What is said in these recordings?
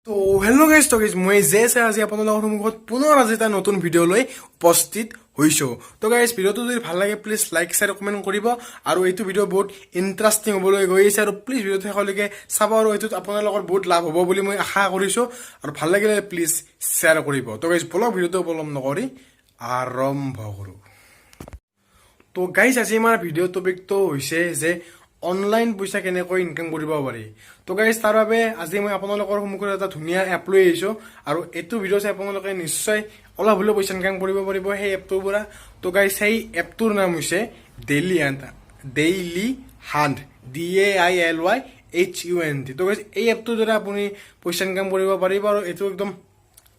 তো hello' guys মই আজি আপোনালোকৰ সন্মুখত পুনৰ আজি এটা নতুন ভিডিঅ' লৈ উপস্থিত হৈছোঁ। তো গাইজ ভিডিঅ'টো যদি ভাল লাগে প্লিজ লাইক শ্বেয়াৰ কমেণ্ট কৰিব আৰু এইটো ভিডিঅ' বহুত ইণ্টাৰেষ্টিং হ'বলৈ গৈ আছে আৰু প্লিজ ভিডিঅ'টো শেষলৈকে চাব আৰু এইটোত আপোনালোকৰ বহুত লাভ হ'ব বুলি মই আশা কৰিছোঁ আৰু ভাল লাগিলে প্লিজ শ্বেয়াৰ কৰিব। তো গাইজ বলক ভিডিঅ'টো পলম নকৰি আৰম্ভ কৰোঁ। তো গাইজ আজি আমাৰ ভিডিঅ' টপিকটো হৈছে যে অনলাইন পইচা কেনেকৈ ইনকাম কৰিব পাৰি। তো গাইজ তাৰ বাবে আজি মই আপোনালোকৰ সন্মুখত এটা ধুনীয়া এপ লৈ আহিছোঁ আৰু এইটো ভিডিঅ' চাই আপোনালোকে নিশ্চয় অলপ হ'লেও পইচা ইনকাম কৰিব পাৰিব সেই এপটোৰ পৰা। তো গাইজ সেই এপটোৰ নাম হৈছে ডেইলি হাণ্ট DAILYHUNT। তো গাইজ এই এপটোৰ দ্বাৰা আপুনি পইচা ইনকাম কৰিব পাৰিব আৰু এইটো একদম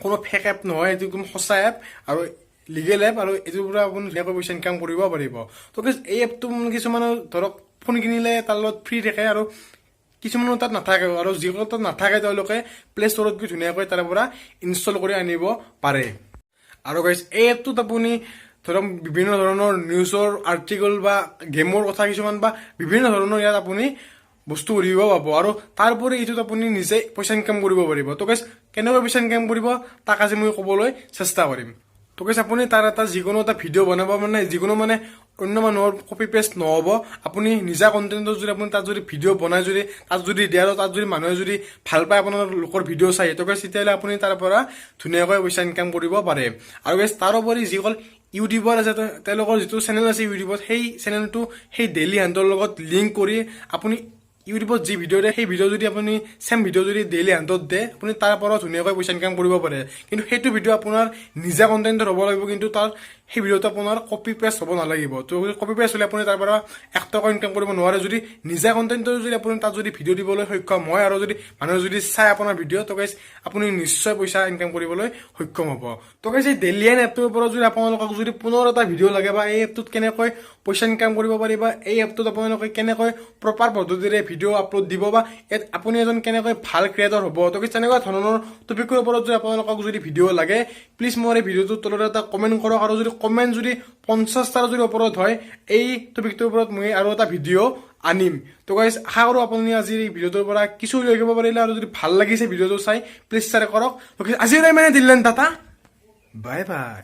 কোনো ফেক এপ নহয়, এইটো একদম সঁচা এপ আৰু লিগেল এপ আৰু এইটোৰ পৰা আপুনি ধুনীয়াকৈ পইচা ইনকাম কৰিব পাৰিব। তো গাইজ এই এপটো কিছুমানৰ ধৰক ফোন কিনিলে তাৰ লগত ফ্ৰী থাকে আৰু কিছুমানৰ তাত নাথাকে আৰু যিসকলৰ তাত নাথাকে তেওঁলোকে প্লে ষ্টৰত গৈ ধুনীয়াকৈ তাৰ পৰা ইনষ্টল কৰি আনিব পাৰে। আৰু গাইজ এই এপটোত আপুনি ধৰক বিভিন্ন ধৰণৰ নিউজৰ আৰ্টিকল বা গেমৰ কথা কিছুমান বা বিভিন্ন ধৰণৰ ইয়াত আপুনি বস্তু উলিয়াব পাব আৰু তাৰোপৰি এইটোত আপুনি নিজে পইচা ইনকাম কৰিব পাৰিব। তো গাইজ কেনেকৈ পইচা ইনকাম কৰিব তাক আজি মই ক'বলৈ চেষ্টা কৰিম। তো গাইজ আপুনি তাৰ এটা যিকোনো এটা ভিডিঅ' বনাব যিকোনো অন্য মানুহৰ কপি পেষ্ট নহ'ব, আপুনি নিজা কণ্টেণ্টত যদি আপুনি তাত যদি ভিডিঅ' বনাই যদি তাত যদি দিয়ে আৰু তাত যদি মানুহে যদি ভাল পায় আপোনালোকৰ ভিডিঅ' চাই তো গাইজ তেতিয়াহ'লে আপুনি তাৰ পৰা ধুনীয়াকৈ পইচা ইনকাম কৰিব পাৰে। আৰু গাইজ তাৰোপৰি যিসকল ইউটিউবাৰ আছে তেওঁলোকৰ যিটো চেনেল আছে ইউটিউবত সেই চেনেলটো সেই ডেইলি হাণ্টৰ লগত লিংক কৰি আপুনি ইউটিউবত যি ভিডিঅ' দিয়ে সেই ভিডিঅ' যদি আপুনি চেম ভিডিঅ' যদি ডেইলি হাণ্টত দিয়ে আপুনি তাৰ পৰা ধুনীয়াকৈ পইচা ইনকাম কৰিব পাৰে। কিন্তু সেইটো ভিডিঅ' আপোনাৰ নিজা কণ্টেণ্টত হ'ব লাগিব, কিন্তু তাৰ সেই ভিডিঅ'টো আপোনাৰ কপি পেষ্ট হ'ব নালাগিব। তো কপি পেষ্ট হ'লে আপুনি তাৰ পৰা 1 টকা ইনকাম কৰিব নোৱাৰে। যদি নিজা কণ্টেণ্টৰ যদি আপুনি তাত যদি ভিডিঅ' দিবলৈ সক্ষম হয় আৰু যদি মানুহে যদি চাই আপোনাৰ ভিডিঅ' তো গাইজ আপুনি নিশ্চয় পইচা ইনকাম কৰিবলৈ সক্ষম হ'ব। তো গাইজ এই ডেইলি হাণ্ট এপটোৰ পৰা যদি আপোনালোকক যদি পুনৰ এটা ভিডিঅ' লাগে বা এই এপটোত কেনেকৈ পইচা ইনকাম কৰিব পাৰি বা এই এপটোত আপোনালোকে কেনেকৈ প্ৰপাৰ পদ্ধতিৰে ভিডিঅ' আপলোড দিব বা ইয়াত আপুনি এজন কেনেকৈ ভাল ক্ৰিয়েটৰ হ'ব, তো তেনেকুৱা ধৰণৰ টপিকৰ ওপৰত যদি আপোনালোকক যদি ভিডিঅ' লাগে প্লিজ মোৰ এই ভিডিঅ'টোৰ তলত এটা কমেণ্ট কৰক আৰু যদি কমেণ্ট যদি 50টাৰ যদি ওপৰত হয় এই টপিকটোৰ ওপৰত মই আৰু এটা ভিডিঅ' আনিম। তো গাইজ আশা কৰোঁ আপুনি আজি এই ভিডিঅ'টোৰ পৰা কিছু লৈ আহিব পাৰিলে আৰু যদি ভাল লাগিছে ভিডিঅ'টো চাই প্লিজ শ্বেয়াৰ কৰক। আজিলৈ মানে দিলেন টাটা, বাই বাই।